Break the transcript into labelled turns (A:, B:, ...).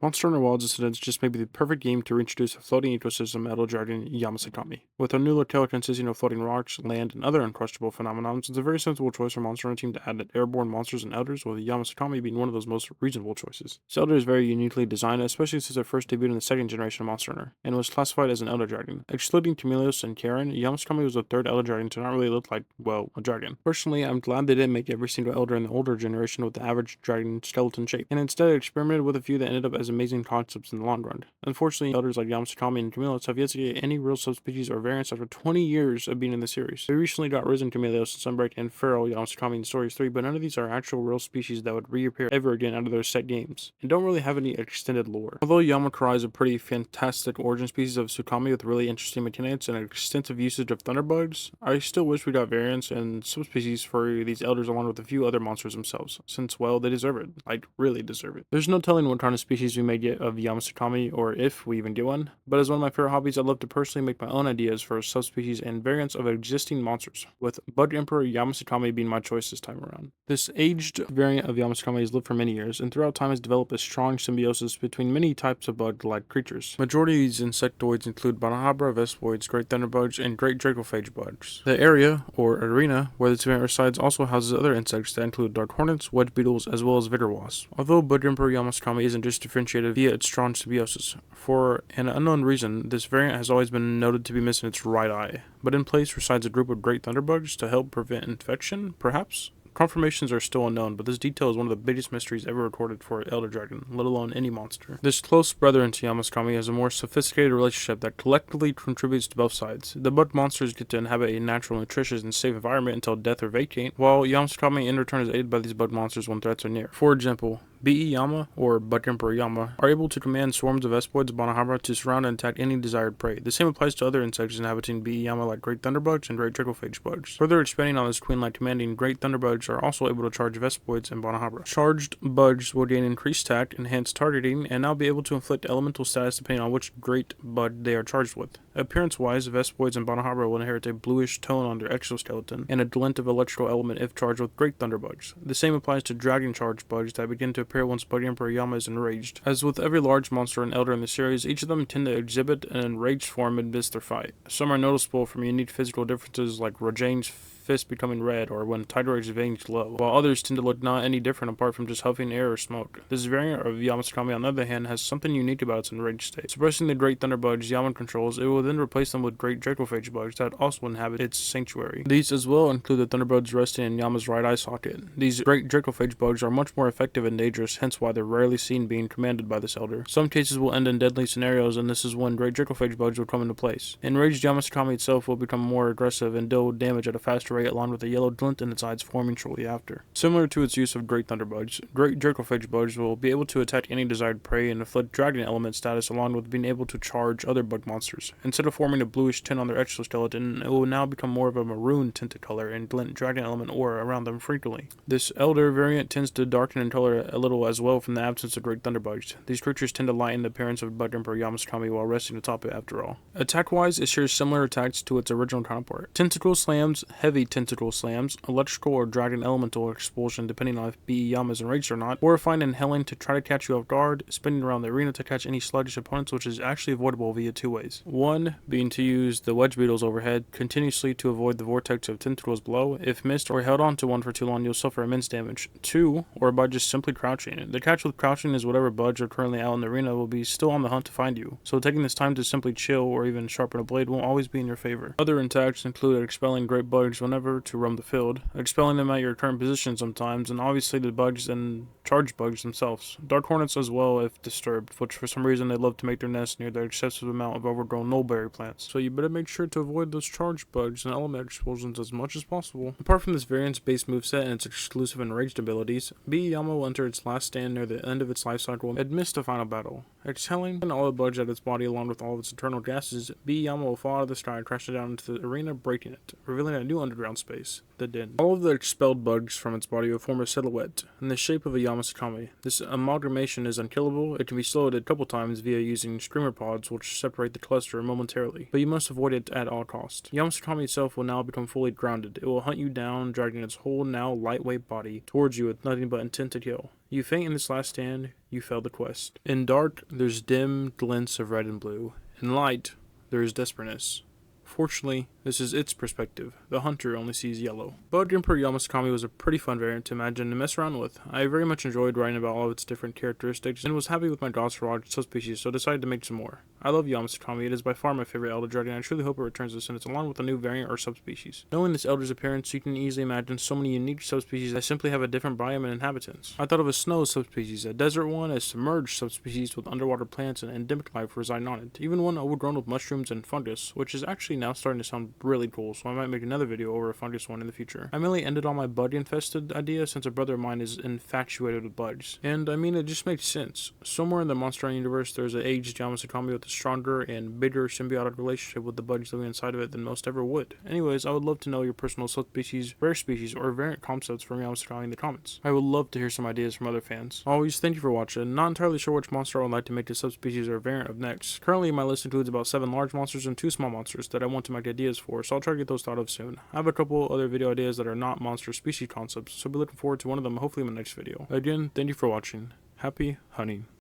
A: Monster Hunter Wilds Incidents just may be the perfect game to reintroduce a floating ecosystem Elder Dragon Yama Tsukami. With a new locale consisting of floating rocks, land, and other uncrushable phenomena, it's a very sensible choice for Monster Hunter team to add airborne monsters and elders, with Yama Tsukami being one of those most reasonable choices. This elder is very uniquely designed, especially since it first debuted in the second generation of Monster Hunter, and was classified as an Elder Dragon. Excluding Tumelios and Karen, Yama Tsukami was the third Elder Dragon to not really look like, well, a dragon. Personally, I'm glad they didn't make every single elder in the older generation with the average dragon skeleton shape, and instead experimented with a few that ended up as amazing concepts in the long run. Unfortunately, elders like Yama Tsukami and Tumelios have yet to get any real subspecies or variants after 20 years of being in the series. We recently got Risen Tumelios, Sunbreak, and Feral Yama Tsukami in Stories 3, but none of these are actual real species that would reappear ever again out of their set games, and don't really have any extended lore. Although Yama Karai is a pretty fantastic origin species of Tsukami with really interesting mechanics and extensive usage of thunderbugs, I still wish we got variants and subspecies for these elders along with a few other monsters themselves, since, well, they deserve it. Like, really deserve it. There's no telling what kind of species we may get of Yama Tsukami, or if we even get one, but as one of my favorite hobbies, I'd love to personally make my own ideas for subspecies and variants of existing monsters, with Bug Emperor Yama Tsukami being my choice this time around. This aged variant of Yama Tsukami has lived for many years, and throughout time has developed a strong symbiosis between many types of bug-like creatures. Majority of these insectoids include Banahabra, Vespoids, Great Thunderbugs, and Great Dracophage bugs. The area, or arena, where this variant resides also houses other insects that include dark hornets, wedge beetles, as well as vigor wasps. Although Bug Emperor Yama Tsukami isn't just differentiated via its strong symbiosis, for an unknown reason, this variant has always been noted to be missing its right eye, but in place resides a group of Great Thunderbugs to help prevent infection, perhaps? Confirmations are still unknown, but this detail is one of the biggest mysteries ever recorded for Elder Dragon, let alone any monster. This close brethren to Yama Tsukami has a more sophisticated relationship that collectively contributes to both sides. The bug monsters get to inhabit a natural, nutritious, and safe environment until death or vacate, while Yama Tsukami in return is aided by these bug monsters when threats are near. For example, B.E. Yama, or Bug Emperor Yama, are able to command swarms of Vespoids Banahabra to surround and attack any desired prey. The same applies to other insects inhabiting B.E. Yama like Great Thunderbugs and Great Dracophage bugs. Further expanding on this queen-like commanding, Great Thunderbugs are also able to charge Vespoids and Banahabra. Charged bugs will gain increased attack, enhanced targeting, and now be able to inflict elemental status depending on which great bug they are charged with. Appearance-wise, Vespoids and Banahabra will inherit a bluish tone on their exoskeleton, and a glint of electrical element if charged with Great Thunderbugs. The same applies to dragon-charged bugs that begin to appear once Bug Emperor Yama is enraged. As with every large monster and elder in the series, each of them tend to exhibit an enraged form amidst their fight. Some are noticeable from unique physical differences like Rajane's fist becoming red, or when Tidor's veins glow, while others tend to look not any different apart from just huffing air or smoke. This variant of Yama Tsukami, on the other hand, has something unique about its enraged state. Suppressing the Great Thunderbugs Yama controls, it will then replace them with Great Dracophage bugs that also inhabit its sanctuary. These as well include the Thunderbugs resting in Yama's right eye socket. These Great Dracophage bugs are much more effective and dangerous, hence why they're rarely seen being commanded by this elder. Some cases will end in deadly scenarios, and this is when Great Dracophage bugs will come into place. Enraged Yama Tsukami itself will become more aggressive and deal damage at a faster rate, along with a yellow glint in its eyes forming shortly after. Similar to its use of Great Thunderbugs, Great Dracophage bugs will be able to attack any desired prey and inflict dragon element status, along with being able to charge other bug monsters. Instead of forming a bluish tint on their exoskeleton, it will now become more of a maroon tinted color and glint dragon element aura around them frequently. This elder variant tends to darken in color a little as well from the absence of Great Thunderbugs. These creatures tend to lighten the appearance of Bug Emperor Yama Tsukami while resting atop it after all. Attack-wise, it shares similar attacks to its original counterpart. Tentacle slams, heavy tentacle slams, electrical or dragon elemental expulsion depending on if B.E. Yama is enraged or not, horrifying and helling to try to catch you off guard, spinning around the arena to catch any sluggish opponents, which is actually avoidable via two ways. One being to use the wedge beetles overhead continuously to avoid the vortex of tentacles below. If missed or held on to one for too long, you'll suffer immense damage. Two, or by just simply crouching. The catch with crouching is whatever bugs are currently out in the arena will be still on the hunt to find you, so taking this time to simply chill or even sharpen a blade won't always be in your favor. Other attacks include expelling great bugs whenever to roam the field, expelling them at your current position sometimes, and obviously the bugs and charge bugs themselves. Dark hornets as well if disturbed, which for some reason they love to make their nests near their excessive amount of overgrown nullberry plants, so you better make sure to avoid those charge bugs and element explosions as much as possible. Apart from this variant's base moveset and its exclusive enraged abilities, B.E. Yama will enter its last stand near the end of its life cycle and miss the final battle. Exhaling all the bugs out of its body along with all of its internal gases, B.E. Yama will fall out of the sky and crash down into the arena, breaking it, revealing a new underdog ground space, the den. All of the expelled bugs from its body will form a silhouette in the shape of a Yama Tsukami. This amalgamation is unkillable. It can be slowed a couple times via using streamer pods, which separate the cluster momentarily, but you must avoid it at all costs. Yama Tsukami itself will now become fully grounded. It will hunt you down, dragging its whole now lightweight body towards you with nothing but intent to kill. You faint in this last stand, you fail the quest. In dark, there's dim glints of red and blue. In light, there is desperateness. Fortunately, this is its perspective. The hunter only sees yellow. Bug Emperor Yama Tsukami was a pretty fun variant to imagine and mess around with. I very much enjoyed writing about all of its different characteristics and was happy with my draws for large subspecies, so decided to make some more. I love Yama Tsukami. It is by far my favorite Elder Dragon, and I truly hope it returns to Sentence along with a new variant or subspecies. Knowing this Elder's appearance, you can easily imagine so many unique subspecies that simply have a different biome and inhabitants. I thought of a snow subspecies, a desert one, a submerged subspecies with underwater plants and endemic life residing on it, even one overgrown with mushrooms and fungus, which is actually now starting to sound really cool, so I might make another video over a fungus one in the future. I mainly ended on my bug-infested idea since a brother of mine is infatuated with bugs. And I mean, it just makes sense. Somewhere in the Monster Hunter universe, there's an aged Yama Tsukami with a stronger and bigger symbiotic relationship with the bugs living inside of it than most ever would. Anyways, I would love to know your personal subspecies, rare species, or variant concepts from Yama Tsukami in the comments. I would love to hear some ideas from other fans. Always, thank you for watching. Not entirely sure which monster I would like to make the subspecies or variant of next. Currently, my list includes about 7 large monsters and 2 small monsters that I want to make ideas for, so I'll try to get those thought of soon. I have a couple other video ideas that are not monster species concepts, so be looking forward to one of them hopefully in my next video. Again, thank you for watching. Happy hunting.